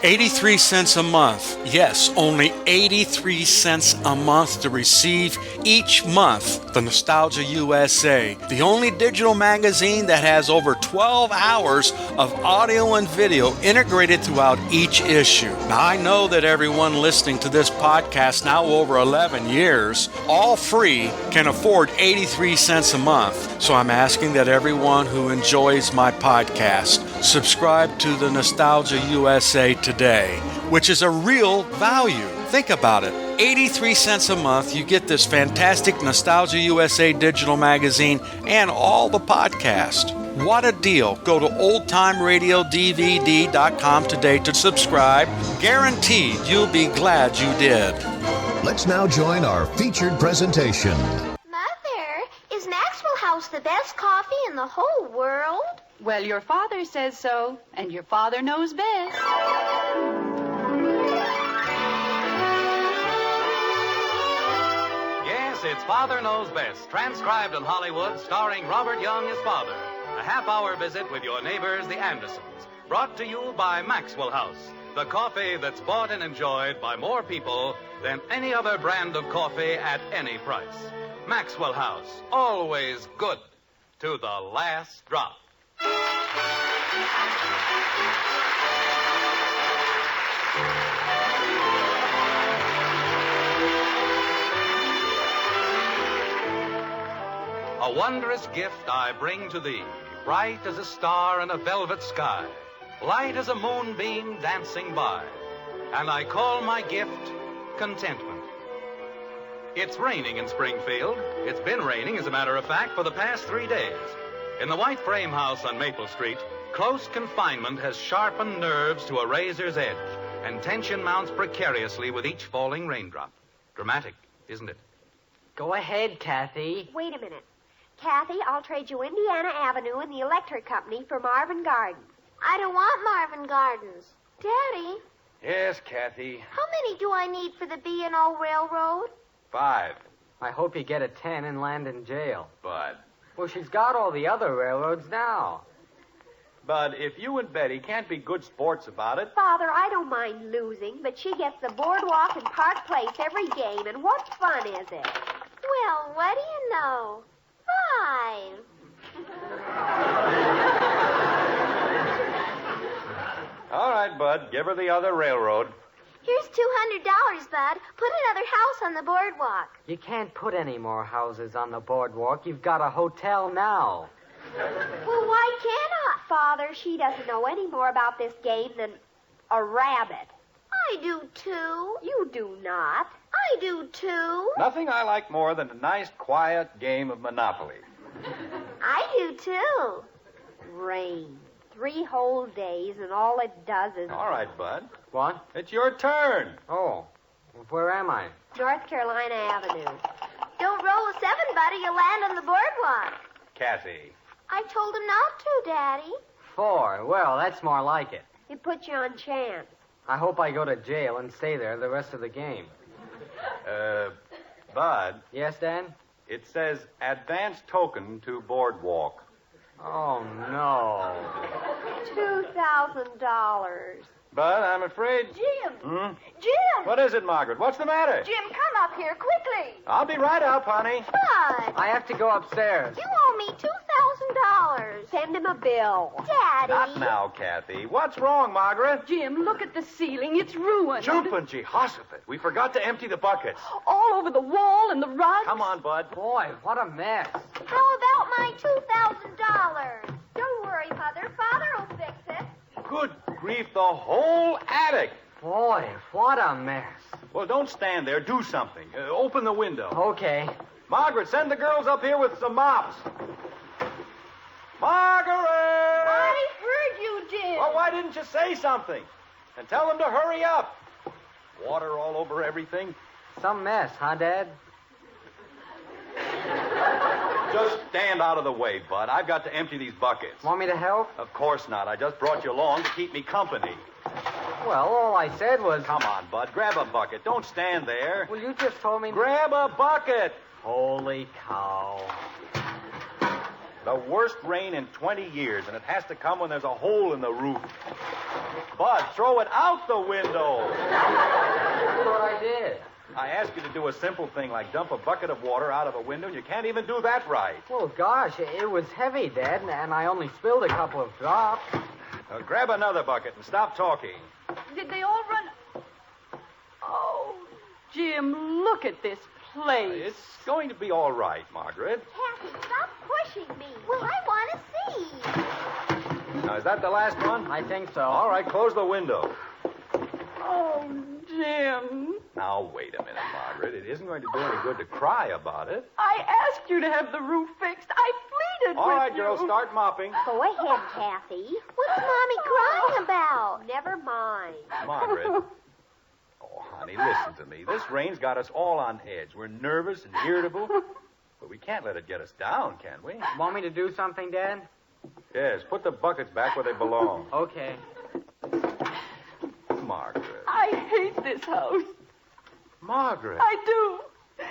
83 cents a month. Yes, only 83 cents a month to receive each month the Nostalgia USA, the only digital magazine that has over 12 hours of audio and video integrated throughout each issue. Now, I know that everyone listening to this podcast now over 11 years, all free, can afford 83 cents a month. So I'm asking that everyone who enjoys my podcast subscribe to the Nostalgia USA today, which is a real value. Think about it. 83 cents a month, you get this fantastic Nostalgia USA digital magazine and all the podcast. What a deal. Go to oldtimeradiodvd.com today to subscribe. Guaranteed you'll be glad you did. Let's now join our featured presentation. Mother, is Maxwell House the best coffee in the whole world? Well, your father says so, and your father knows best. Yes, it's Father Knows Best, transcribed in Hollywood, starring Robert Young as father. A half-hour visit with your neighbors, the Andersons. Brought to you by Maxwell House, the coffee that's bought and enjoyed by more people than any other brand of coffee at any price. Maxwell House, always good to the last drop. A wondrous gift I bring to thee, bright as a star in a velvet sky, light as a moonbeam dancing by, and I call my gift contentment. It's raining in Springfield. It's been raining, as a matter of fact, for the past 3 days. In the white frame house on Maple Street, close confinement has sharpened nerves to a razor's edge, and tension mounts precariously with each falling raindrop. Dramatic, isn't it? Go ahead, Kathy. Wait a minute. Kathy, I'll trade you Indiana Avenue and the electric company for Marvin Gardens. I don't want Marvin Gardens. Daddy, Yes, Kathy. how many do I need for the B&O Railroad? 5. I hope you get a 10 and land in jail. Bud. Well, she's got all the other railroads now. Bud, if you and Betty can't be good sports about it... Father, I don't mind losing, but she gets the boardwalk and Park Place every game, and what fun is it? Well, what do you know? 5. All right, Bud, give her the other railroad. Here's $200, Bud. Put another house on the boardwalk. You can't put any more houses on the boardwalk. You've got a hotel now. Well, why cannot, Father? She doesn't know any more about this game than a rabbit. I do, too. You do not. I do, too. Nothing I like more than a nice, quiet game of Monopoly. I do, too. Rain. 3 whole days, and all it does is... All right, Bud. What? It's your turn. Oh, where am I? North Carolina Avenue. Don't roll a 7, buddy. You'll land on the boardwalk. Kathy. I told him not to, Daddy. 4. Well, that's more like it. It puts you on chance. I hope I go to jail and stay there the rest of the game. Bud, Yes, Dan? it says advance token to boardwalk. Oh, no. $2,000. Bud, I'm afraid... Jim! Hmm? Jim! What is it, Margaret? What's the matter? Jim, come up here quickly. I'll be right up, honey. Bud, I have to go upstairs. you owe me $2,000. Send him a bill. Daddy. Not now, Kathy. What's wrong, Margaret? Jim, look at the ceiling. It's ruined. Jumping Jehoshaphat. We forgot to empty the buckets. All over the wall and the rugs. Come on, Bud. Boy, what a mess. How about my $2,000? Don't worry, Mother. Father will fix it. Good grief, the whole attic. Boy, what a mess. Well, don't stand there. Do something. Open the window. Okay. Margaret, send the girls up here with some mops. Margaret! I heard you, Jim. Well, why didn't you say something? And tell them to hurry up. Water all over everything. Some mess, huh, Dad? Just stand out of the way, Bud. I've got to empty these buckets. Want me to help? Of course not. I just brought you along to keep me company. Well, all I said was... Come on, Bud. Grab a bucket. Don't stand there. Well, you just told me... Grab a bucket. Holy cow. The worst rain in 20 years, and it has to come when there's a hole in the roof. Bud, throw it out the window. That's what I did. I asked you to do a simple thing like dump a bucket of water out of a window, and you can't even do that right. Well, gosh, it was heavy, Dad, and I only spilled a couple of drops. Grab another bucket and stop talking. Did they all run? Oh, Jim, look at this place. It's going to be all right, Margaret. Kathy, stop pushing me. Well, I want to see. Now, is that the last one? I think so. All right, close the window. Oh, Jim. Now, wait a minute, Margaret. It isn't going to do any good to cry about it. I asked you to have the roof fixed. I pleaded All with right, you. girls, start mopping. Go ahead, Kathy. What's Mommy crying about? Never mind. Margaret. Oh, honey, listen to me. This rain's got us all on edge. We're nervous and irritable, but we can't let it get us down, can we? Want me to do something, Dad? Yes, put the buckets back where they belong. Okay. Margaret. I hate this house. Margaret. I do.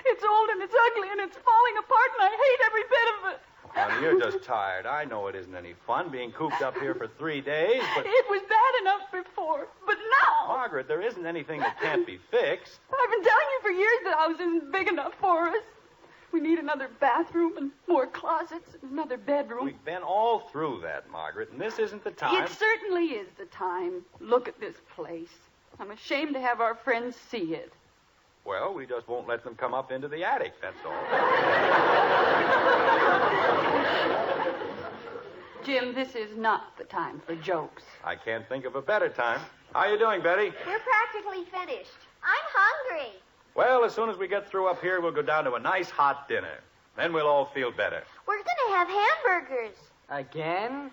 It's old and it's ugly and it's falling apart and I hate every bit of it. Honey, you're just tired. I know it isn't any fun being cooped up here for 3 days, but... It was bad enough before, but now... Margaret, there isn't anything that can't be fixed. I've been telling you for years the house isn't big enough for us. We need another bathroom and more closets and another bedroom. We've been all through that, Margaret, and this isn't the time... It certainly is the time. Look at this place. I'm ashamed to have our friends see it. Well, we just won't let them come up into the attic, that's all. Jim, this is not the time for jokes. I can't think of a better time. How you doing, Betty? We're practically finished. I'm hungry. Well, as soon as we get through up here, we'll go down to a nice hot dinner. Then we'll all feel better. We're going to have hamburgers. Again?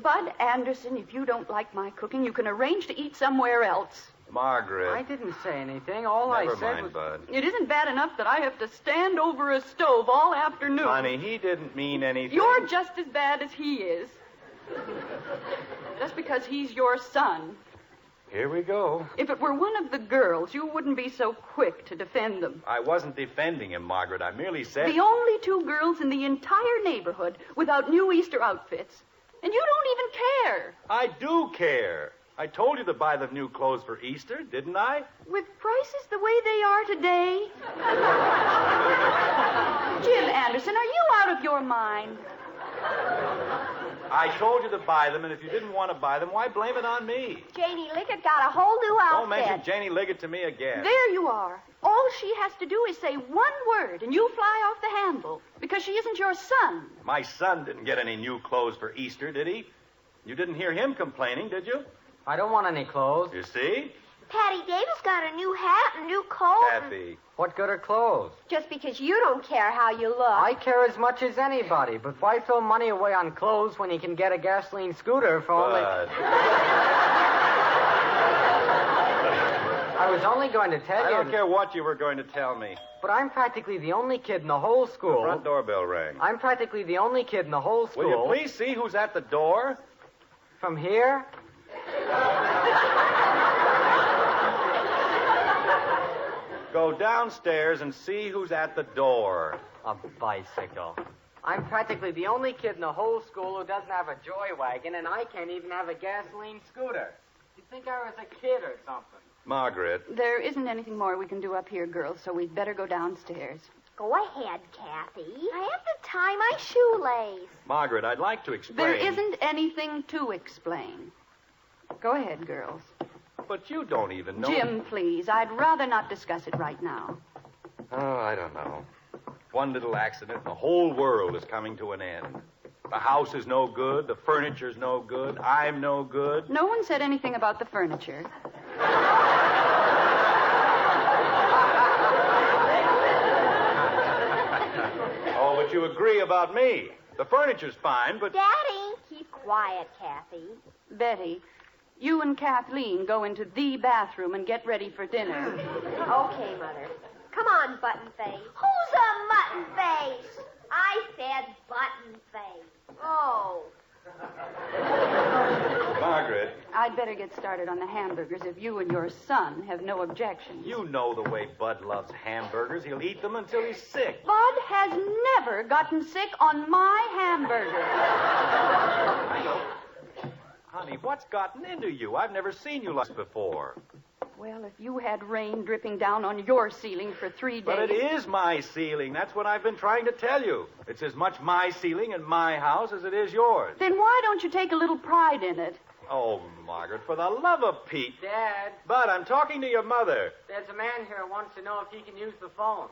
Bud Anderson, if you don't like my cooking, you can arrange to eat somewhere else. Margaret. I didn't say anything. All I Never said mind, was... Bud. It isn't bad enough that I have to stand over a stove all afternoon. Honey, he didn't mean anything. You're just as bad as he is. Just because he's your son. Here we go. If it were one of the girls, you wouldn't be so quick to defend them. I wasn't defending him, Margaret. I merely said... The only two girls in the entire neighborhood without new Easter outfits. And you don't even care. I do care. I told you to buy them new clothes for Easter, didn't I? With prices the way they are today. Jim Anderson, are you out of your mind? I told you to buy them, and if you didn't want to buy them, why blame it on me? Janie Liggett got a whole new outfit. Don't mention Janie Liggett to me again. There you are. All she has to do is say one word, and you fly off the handle, because she isn't your son. My son didn't get any new clothes for Easter, did he? You didn't hear him complaining, did you? I don't want any clothes. You see? Patty Davis got a new hat and new coat. Kathy. What good are clothes? Just because you don't care how you look. I care as much as anybody, but why throw money away on clothes when you can get a gasoline scooter for only... Bud. I was only going to tell I you... don't care what you were going to tell me. But I'm practically the only kid in the whole school... The front doorbell rang. I'm practically the only kid in the whole school... Will you please see who's at the door? From here? Go downstairs and see who's at the door. A bicycle. I'm practically the only kid in the whole school who doesn't have a joy wagon, and I can't even have a gasoline scooter. You think I was a kid or something? Margaret. There isn't anything more we can do up here, girls, so we'd better go downstairs. Go ahead, Kathy. I have to tie my shoelace. Margaret, I'd like to explain. There isn't anything to explain. Go ahead, girls. But you don't even know... Jim, please, I'd rather not discuss it right now. Oh, I don't know. One little accident and the whole world is coming to an end. The house is no good. The furniture's no good. I'm no good. No one said anything about the furniture. Oh, but you agree about me. The furniture's fine, but... Daddy! Keep quiet, Kathy. Betty, you and Kathleen go into the bathroom and get ready for dinner. Okay, Mother. Come on, Button Face. Who's a mutton face? I said Button Face. Oh. Margaret, I'd better get started on the hamburgers if you and your son have no objections. you know the way Bud loves hamburgers. He'll eat them until he's sick. Bud has never gotten sick on my hamburger. I know. Honey, what's gotten into you? I've never seen you like this before. Well, if you had rain dripping down on your ceiling for 3 days... But it is my ceiling. That's what I've been trying to tell you. It's as much my ceiling in my house as it is yours. Then why don't you take a little pride in it? Oh, Margaret, for the love of Pete. Dad, Bud, I'm talking to your mother. there's a man here who wants to know if he can use the phone.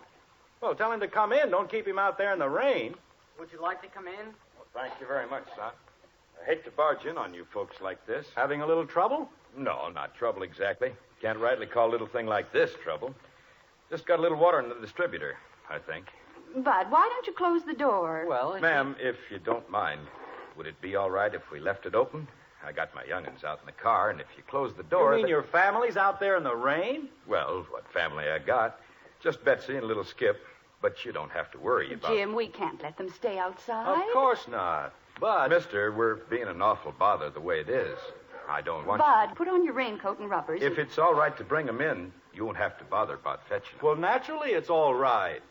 Well, tell him to come in. Don't keep him out there in the rain. Would you like to come in? Well, thank you very much, son. I hate to barge in on you folks like this. Having a little trouble? No, not trouble exactly. Can't rightly call a little thing like this trouble. Just got a little water in the distributor, I think. Bud, why don't you close the door? Well, Ma'am, if you don't mind, would it be all right if we left it open? I got my young'uns out in the car, and if you close the door... You mean your family's out there in the rain? Well, what family I got. Just Betsy and little Skip. But you don't have to worry about... Jim, we can't let them stay outside. Of course not. But... Mister, we're being an awful bother the way it is. I don't want Bud, put on your raincoat and rubbers. If it's all right to bring 'em in, you won't have to bother about fetching 'em. Well, naturally, it's all right.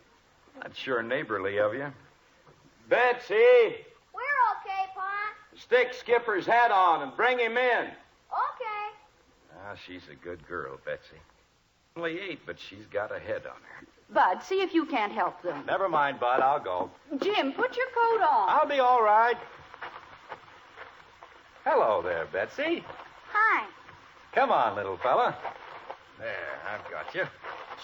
That's sure neighborly of you. Betsy, We're okay, Pa. stick Skipper's hat on and bring him in. Okay. Ah, she's a good girl, Betsy. Only 8, but she's got a head on her. Bud, see if you can't help them. Never mind, Bud. I'll go. Jim, put your coat on. I'll be all right. Hello there, Betsy. Hi. Come on, little fella. There, I've got you.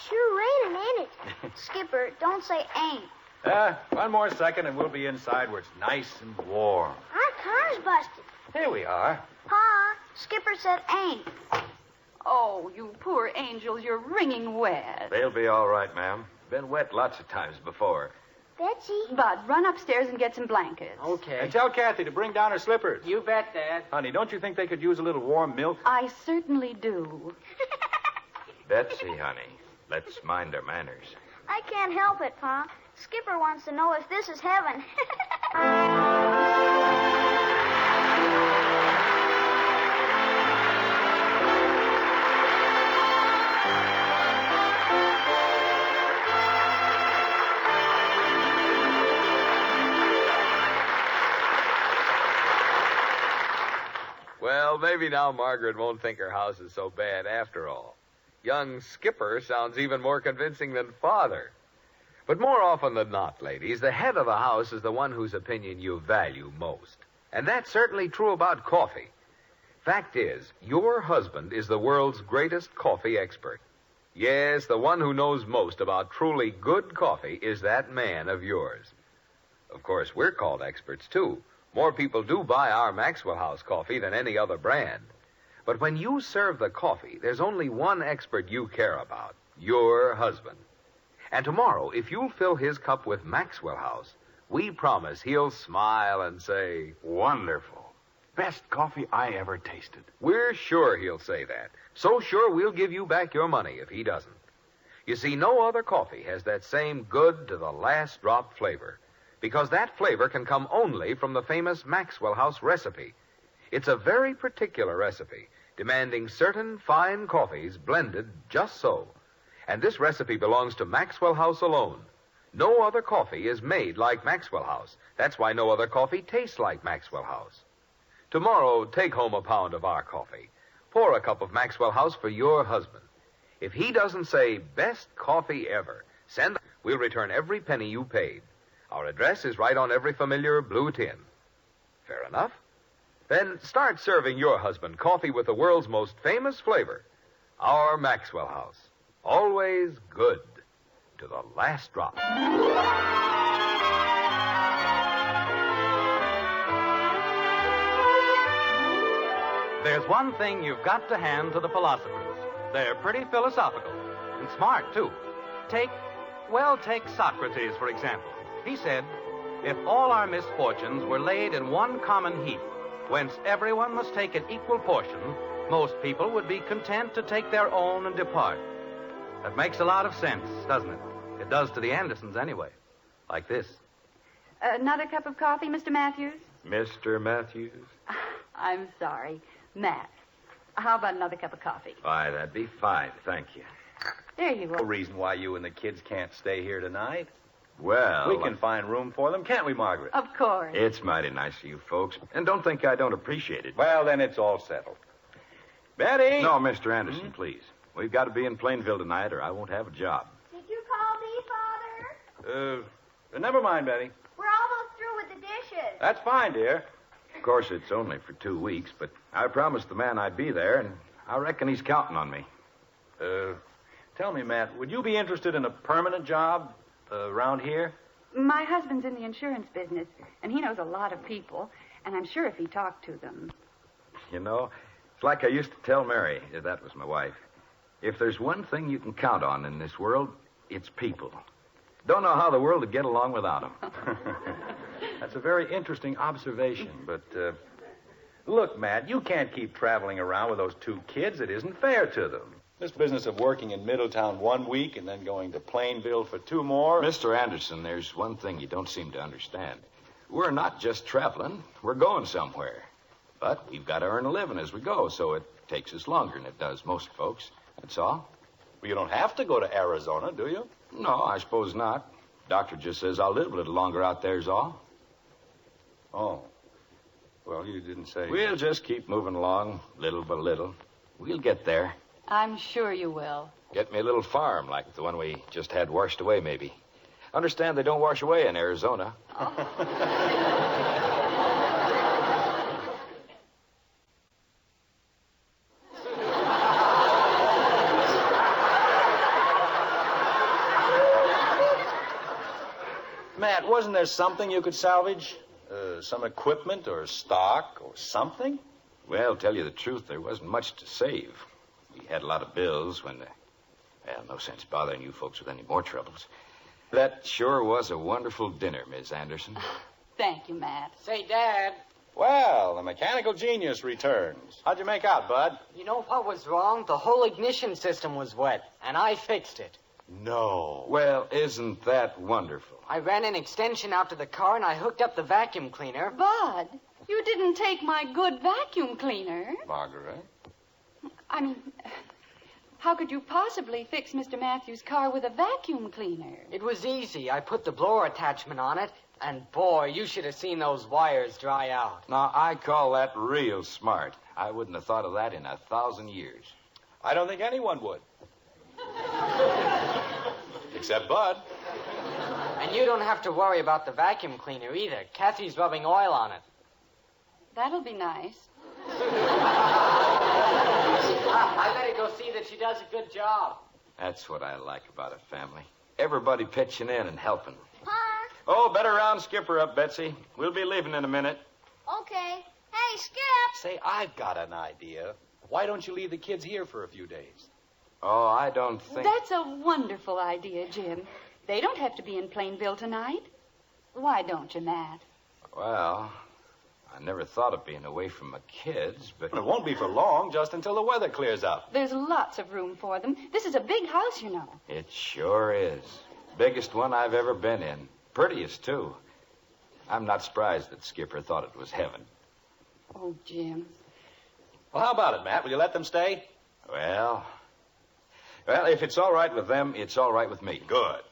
Sure raining, ain't it? Skipper, don't say ain't. One more second and we'll be inside where it's nice and warm. Our car's busted. Here we are. Pa, Skipper said ain't. Oh, you poor angels, you're wringing wet. They'll be all right, ma'am. Been wet lots of times before. Betsy. Bud, run upstairs and get some blankets. Okay. And tell Kathy to bring down her slippers. You bet, Dad. Honey, don't you think they could use a little warm milk? I certainly do. Betsy, honey, let's mind our manners. I can't help it, Pa. Skipper wants to know if this is heaven. Well, maybe now Margaret won't think her house is so bad after all. Young Skipper sounds even more convincing than Father. But more often than not, ladies, the head of the house is the one whose opinion you value most. And that's certainly true about coffee. Fact is, your husband is the world's greatest coffee expert. Yes, the one who knows most about truly good coffee is that man of yours. Of course, we're called experts, too. More people do buy our Maxwell House coffee than any other brand. But when you serve the coffee, there's only one expert you care about, your husband. And tomorrow, if you'll fill his cup with Maxwell House, we promise he'll smile and say, Wonderful. Best coffee I ever tasted. we're sure he'll say that. So sure we'll give you back your money if he doesn't. You see, no other coffee has that same good to the last drop flavor, because that flavor can come only from the famous Maxwell House recipe. It's a very particular recipe, demanding certain fine coffees blended just so. And this recipe belongs to Maxwell House alone. No other coffee is made like Maxwell House. That's why no other coffee tastes like Maxwell House. Tomorrow, take home a pound of our coffee. Pour a cup of Maxwell House for your husband. If he doesn't say, best coffee ever, we'll return every penny you paid. Our address is right on every familiar blue tin. Fair enough? Then start serving your husband coffee with the world's most famous flavor, our Maxwell House. Always good to the last drop. There's one thing you've got to hand to the philosophers. They're pretty philosophical and smart, too. Take Socrates, for example. He said, if all our misfortunes were laid in one common heap, whence everyone must take an equal portion, most people would be content to take their own and depart. That makes a lot of sense, doesn't it? It does to the Andersons, anyway. Like this. Another cup of coffee, Mr. Matthews? Mr. Matthews? I'm sorry. Matt, how about another cup of coffee? Why, that'd be fine, thank you. There you No are. reason why you and the kids can't stay here tonight. Well, We can find room for them, can't we, Margaret? Of course. it's mighty nice of you folks. And don't think I don't appreciate it. Well, then it's all settled. Betty! No, Mr. Anderson, please. We've got to be in Plainville tonight or I won't have a job. Did you call me, Father? Never mind, Betty. We're almost through with the dishes. That's fine, dear. Of course, it's only for 2 weeks, but I promised the man I'd be there, and I reckon he's counting on me. Tell me, Matt, would you be interested in a permanent job around here? My husband's in the insurance business, and he knows a lot of people, and I'm sure if he talked to them. You know, it's like I used to tell Mary, that was my wife. If there's one thing you can count on in this world, it's people. Don't know how the world would get along without them. That's a very interesting observation, but look, Matt, you can't keep traveling around with those 2 kids. It isn't fair to them. This business of working in Middletown 1 week and then going to Plainville for 2 more. Mr. Anderson, there's one thing you don't seem to understand. We're not just traveling, we're going somewhere. But we've got to earn a living as we go, so it takes us longer than it does most folks. That's all. Well, you don't have to go to Arizona, do you? No, I suppose not. Doctor just says I'll live a little longer out there's all. Oh. Well, you didn't say. We'll just keep moving along, little by little. We'll get there. I'm sure you will. Get me a little farm like the one we just had washed away, maybe. Understand they don't wash away in Arizona. Matt, wasn't there something you could salvage? Some equipment or stock or something? Well, tell you the truth, there wasn't much to save. We had a lot of bills when well, no sense bothering you folks with any more troubles. That sure was a wonderful dinner, Miss Anderson. Thank you, Matt. Say, Dad, Well, the mechanical genius returns. How'd you make out, Bud? you know what was wrong? The whole ignition system was wet, and I fixed it. No. Well, isn't that wonderful? I ran an extension out to the car, and I hooked up the vacuum cleaner. Bud, you didn't take my good vacuum cleaner. Margaret? I mean, how could you possibly fix Mr. Matthews' car with a vacuum cleaner? It was easy. I put the blower attachment on it, and boy, you should have seen those wires dry out. Now, I call that real smart. I wouldn't have thought of that in 1,000 years. I don't think anyone would. Except Bud. And you don't have to worry about the vacuum cleaner either. Kathy's rubbing oil on it. That'll be nice. I better go see that she does a good job. That's what I like about a family. Everybody pitching in and helping. Pa? Oh, better round Skipper up, Betsy. We'll be leaving in a minute. Okay. Hey, Skip. Say, I've got an idea. Why don't you leave the kids here for a few days? Oh, I don't think... That's a wonderful idea, Jim. They don't have to be in Plainville tonight. Why don't you, Matt? Well, I never thought of being away from my kids, but... It won't be for long, just until the weather clears up. There's lots of room for them. This is a big house, you know. It sure is. Biggest one I've ever been in. Prettiest, too. I'm not surprised that Skipper thought it was heaven. Oh, Jim. Well, how about it, Matt? Will you let them stay? Well, if it's all right with them, it's all right with me. Good.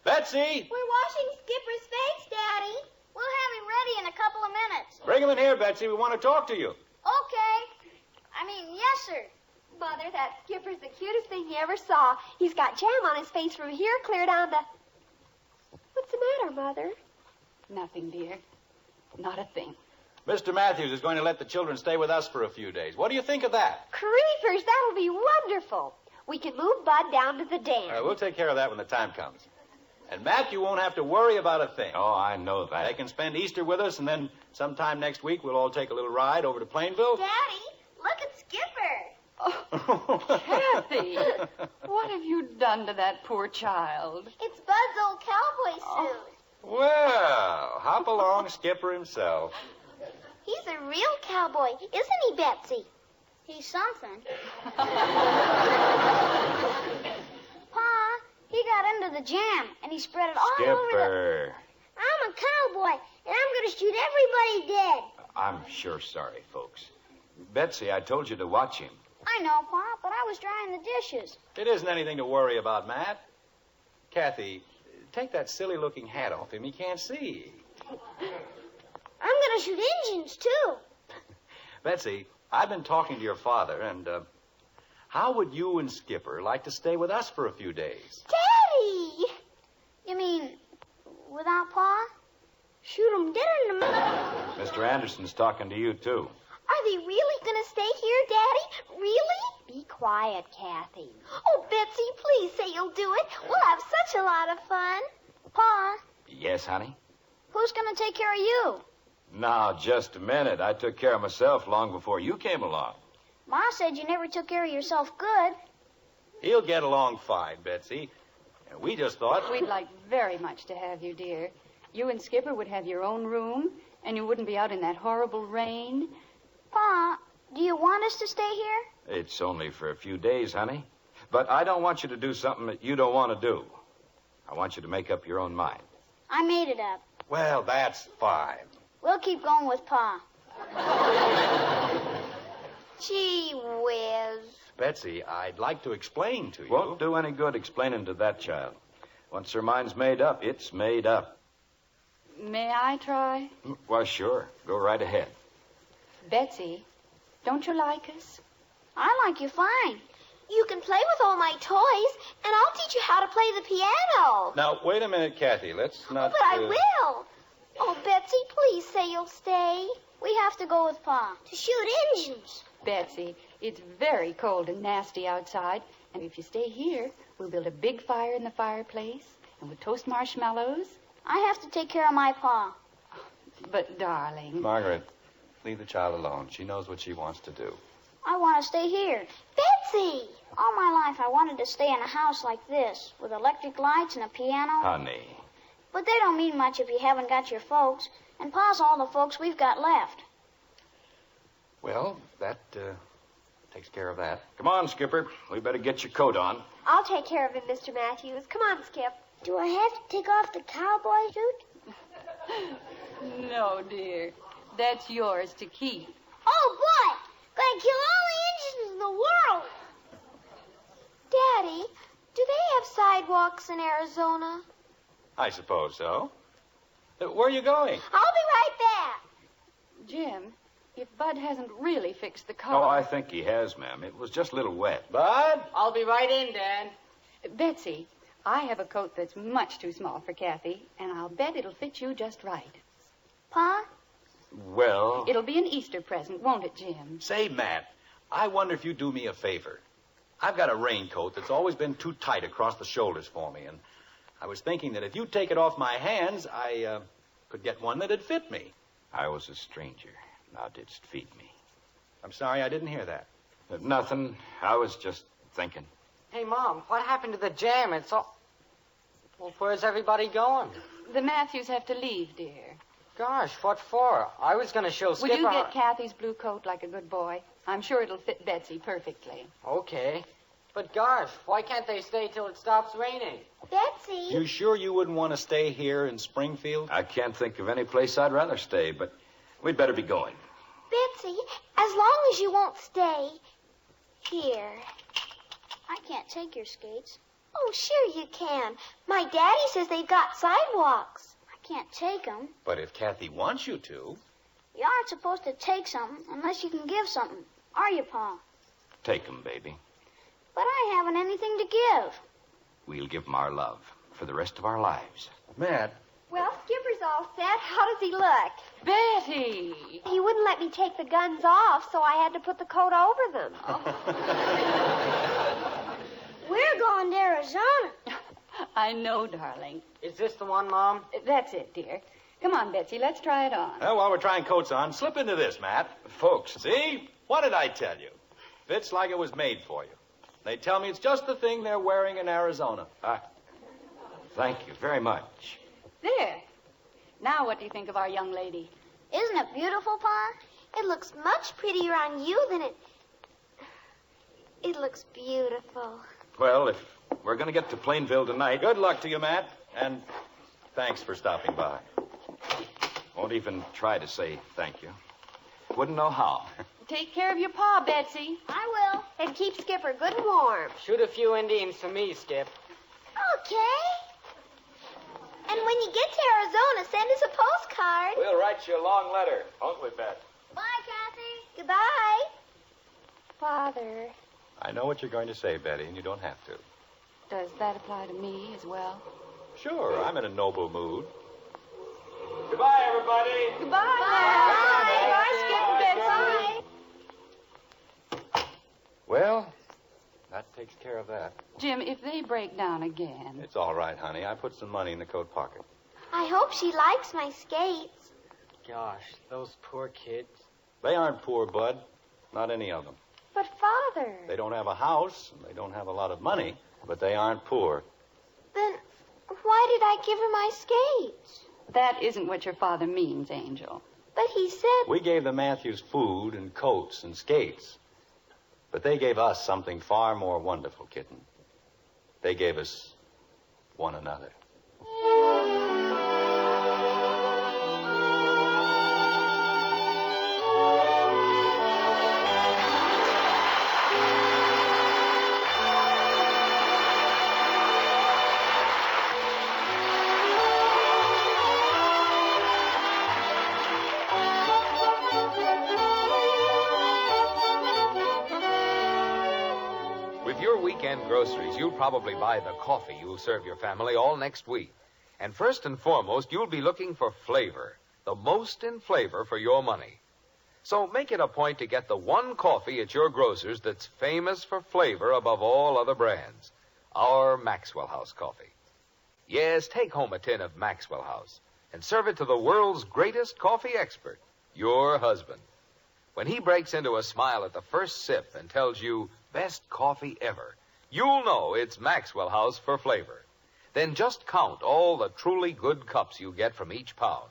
Betsy! We're washing Skipper's face, Daddy. We'll have him ready in a couple of minutes. Bring him in here, Betsy. We want to talk to you. Okay. Yes, sir. Mother, that Skipper's the cutest thing you ever saw. He's got jam on his face from here clear down to... What's the matter, Mother? Nothing, dear. Not a thing. Mr. Matthews is going to let the children stay with us for a few days. What do you think of that? Creepers, that'll be wonderful. We can move Bud down to the dam. We'll take care of that when the time comes. And, Matt, you won't have to worry about a thing. Oh, I know that. They can spend Easter with us, and then sometime next week we'll all take a little ride over to Plainville. Daddy, look at Skipper. Oh, Kathy, what have you done to that poor child? It's Bud's old cowboy suit. Well, hop along, Skipper himself. He's a real cowboy, isn't he, Betsy? He's something. Pa, he got into the jam, and he spread it all over Skipper, I'm a cowboy, and I'm going to shoot everybody dead. I'm sure sorry, folks. Betsy, I told you to watch him. I know, Pa, but I was drying the dishes. It isn't anything to worry about, Matt. Kathy, take that silly-looking hat off him. He can't see. I'm going to shoot Injuns, too. Betsy, I've been talking to your father, and how would you and Skipper like to stay with us for a few days? Daddy! You mean without Pa? Shoot 'em dead in the middle. Mr. Anderson's talking to you, too. Are they really going to stay here, Daddy? Really? Be quiet, Kathy. Oh, Betsy, please say you'll do it. We'll have such a lot of fun. Pa, Yes, honey? who's going to take care of you? Now, just a minute. I took care of myself long before you came along. Ma said you never took care of yourself good. He'll get along fine, Betsy. And we just thought... We'd like very much to have you, dear. You and Skipper would have your own room, and you wouldn't be out in that horrible rain. Pa, do you want us to stay here? It's only for a few days, honey. But I don't want you to do something that you don't want to do. I want you to make up your own mind. I made it up. Well, that's fine. We'll keep going with Pa. Gee whiz. Betsy, I'd like to explain to you... Won't do any good explaining to that child. Once her mind's made up, it's made up. May I try? Why, sure. Go right ahead. Betsy, don't you like us? I like you fine. You can play with all my toys, and I'll teach you how to play the piano. Now, wait a minute, Kathy. Let's not... But I will. Oh, Betsy, please say you'll stay. We have to go with Pa. To shoot Injuns. Betsy, it's very cold and nasty outside, and if you stay here, we'll build a big fire in the fireplace, and we'll toast marshmallows. I have to take care of my Pa. But, darling... Margaret, leave the child alone. She knows what she wants to do. I want to stay here. Betsy! All my life I wanted to stay in a house like this, with electric lights and a piano. Honey. But they don't mean much if you haven't got your folks, and Pa's all the folks we've got left. Well, that takes care of that. Come on, Skipper. We better get your coat on. I'll take care of him, Mr. Matthews. Come on, Skip. Do I have to take off the cowboy suit? No, dear. That's yours to keep. Oh, boy! Gonna kill all the Injuns in the world! Daddy, do they have sidewalks in Arizona? I suppose so. Where are you going? I'll be right back. Jim, if Bud hasn't really fixed the car... Oh, I think he has, ma'am. It was just a little wet. Bud? I'll be right in, Dan. Betsy, I have a coat that's much too small for Kathy, and I'll bet it'll fit you just right. Pa? Well... It'll be an Easter present, won't it, Jim? Say, Matt, I wonder if you'd do me a favor. I've got a raincoat that's always been too tight across the shoulders for me, and I was thinking that if you'd take it off my hands, I could get one that'd fit me. I was a stranger. Now didst feed me. I'm sorry I didn't hear that. Nothing. I was just thinking. Hey, Mom, what happened to the jam? It's all... Well, where's everybody going? The Matthews have to leave, dear. Gosh, what for? I was going to show Skipper... Would you get Kathy's blue coat like a good boy? I'm sure it'll fit Betsy perfectly. Okay. But gosh, why can't they stay till it stops raining? Betsy? You sure you wouldn't want to stay here in Springfield? I can't think of any place I'd rather stay, but we'd better be going. Betsy, as long as you won't stay here. I can't take your skates. Oh, sure you can. My daddy says they've got sidewalks. I can't take them. But if Kathy wants you to... You aren't supposed to take something unless you can give something. Are you, Pa? Take 'em, baby. But I haven't anything to give. We'll give 'em our love for the rest of our lives. Matt. Well, Skipper's all set. How does he look? Betty! He wouldn't let me take the guns off, so I had to put the coat over them. We're going to Arizona. I know, darling. Is this the one, Mom? That's it, dear. Come on, Betsy, let's try it on. Well, while we're trying coats on, slip into this, Matt. Folks, See? What did I tell you? Fits like it was made for you. They tell me it's just the thing they're wearing in Arizona. thank you very much. There. Now what do you think of our young lady? Isn't it beautiful, Pa? It looks much prettier on you than it... It looks beautiful. Well, if we're going to get to Plainville tonight... Good luck to you, Matt. And Thanks for stopping by. Won't even try to say thank you. Wouldn't know how. Take care of your pa, Betsy. I will. And keep Skipper good and warm. Shoot a few Indians for me, Skip. Okay. And when you get to Arizona, send us a postcard. We'll write you a long letter, won't we, Bet? Bye, Kathy. Goodbye. Father. I know what you're going to say, Betty, and you don't have to. Does that apply to me as well? Sure, I'm in a noble mood. Goodbye, everybody. Goodbye. Bye, Skip and Betsy. Well, that takes care of that. Jim, if they break down again. It's all right, honey. I put some money in the coat pocket. I hope she likes my skates. Gosh, those poor kids. They aren't poor, Bud. Not any of them. But, Father. They don't have a house, and they don't have a lot of money, but they aren't poor. Then why did I give her my skates? That isn't what your father means, Angel. But he said... We gave the Matthews food and coats and skates. But they gave us something far more wonderful, kitten. They gave us one another. With your weekend groceries, you'll probably buy the coffee you'll serve your family all next week. And first and foremost, you'll be looking for flavor, the most in flavor for your money. So make it a point to get the one coffee at your grocer's that's famous for flavor above all other brands, our Maxwell House coffee. Yes, take home a tin of Maxwell House and serve it to the world's greatest coffee expert, your husband. When he breaks into a smile at the first sip and tells you, best coffee ever, you'll know it's Maxwell House for flavor. Then just count all the truly good cups you get from each pound.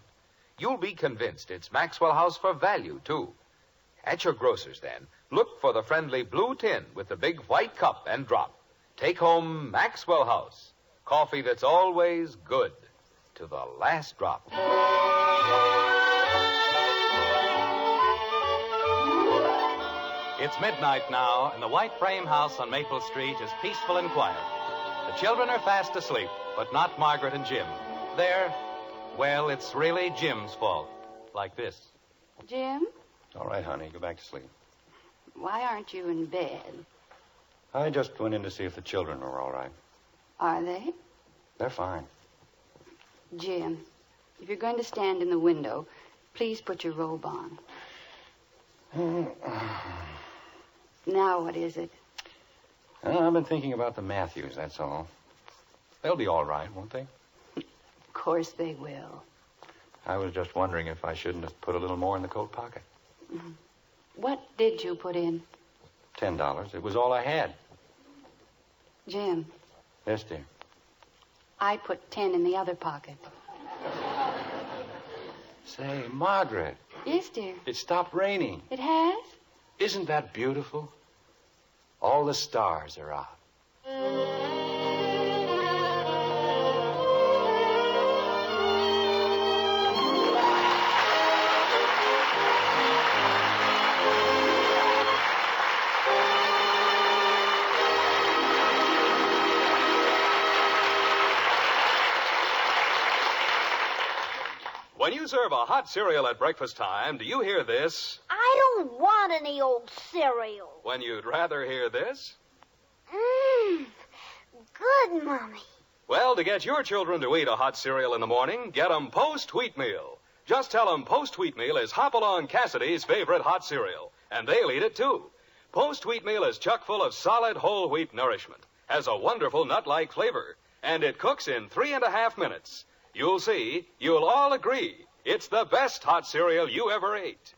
You'll be convinced it's Maxwell House for value, too. At your grocer's, then, look for the friendly blue tin with the big white cup and drop. Take home Maxwell House, coffee that's always good to the last drop. It's midnight now, and the white frame house on Maple Street is peaceful and quiet. The children are fast asleep, but not Margaret and Jim. Well, it's really Jim's fault. Like this. Jim, All right, honey, go back to sleep. why aren't you in bed? I just went in to see if the children were all right. Are they? They're fine. Jim, if you're going to stand in the window, please put your robe on. Now what is it? I've been thinking about the Matthews, that's all. They'll be all right, won't they? Of course they will. I was just wondering if I shouldn't have put a little more in the coat pocket. What did you put in? $10. It was all I had. Jim, Yes, dear. I put 10 in the other pocket. Say, Margaret, Yes, dear. it stopped raining. It has? Isn't that beautiful? All the stars are out. When you serve a hot cereal at breakfast time, do you hear this? I don't want any old cereal. When you'd rather hear this? Good, Mommy. Well, to get your children to eat a hot cereal in the morning, get 'em Post Wheatmeal. Just tell 'em Post Wheatmeal is Hopalong Cassidy's favorite hot cereal, and they'll eat it too. Post Wheatmeal is chock full of solid whole wheat nourishment, has a wonderful nut-like flavor, and it cooks in 3.5 minutes. You'll see, you'll all agree, it's the best hot cereal you ever ate.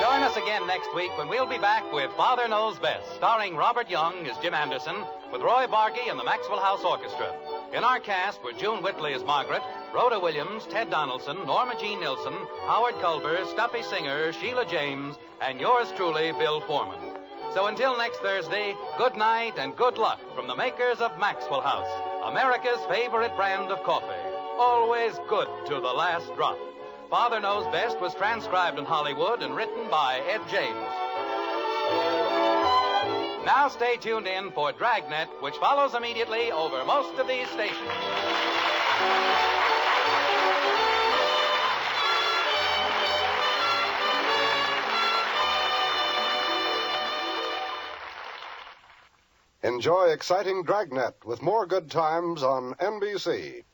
Join us again next week when we'll be back with Father Knows Best, starring Robert Young as Jim Anderson, with Roy Bargy and the Maxwell House Orchestra. In our cast were June Whitley as Margaret, Rhoda Williams, Ted Donaldson, Norma Jean Nilsson, Howard Culver, Stuffy Singer, Sheila James, and yours truly, Bill Foreman. So until next Thursday, good night and good luck from the makers of Maxwell House, America's favorite brand of coffee. Always good to the last drop. Father Knows Best was transcribed in Hollywood and written by Ed James. Now stay tuned in for Dragnet, which follows immediately over most of these stations. Enjoy exciting Dragnet with more good times on NBC.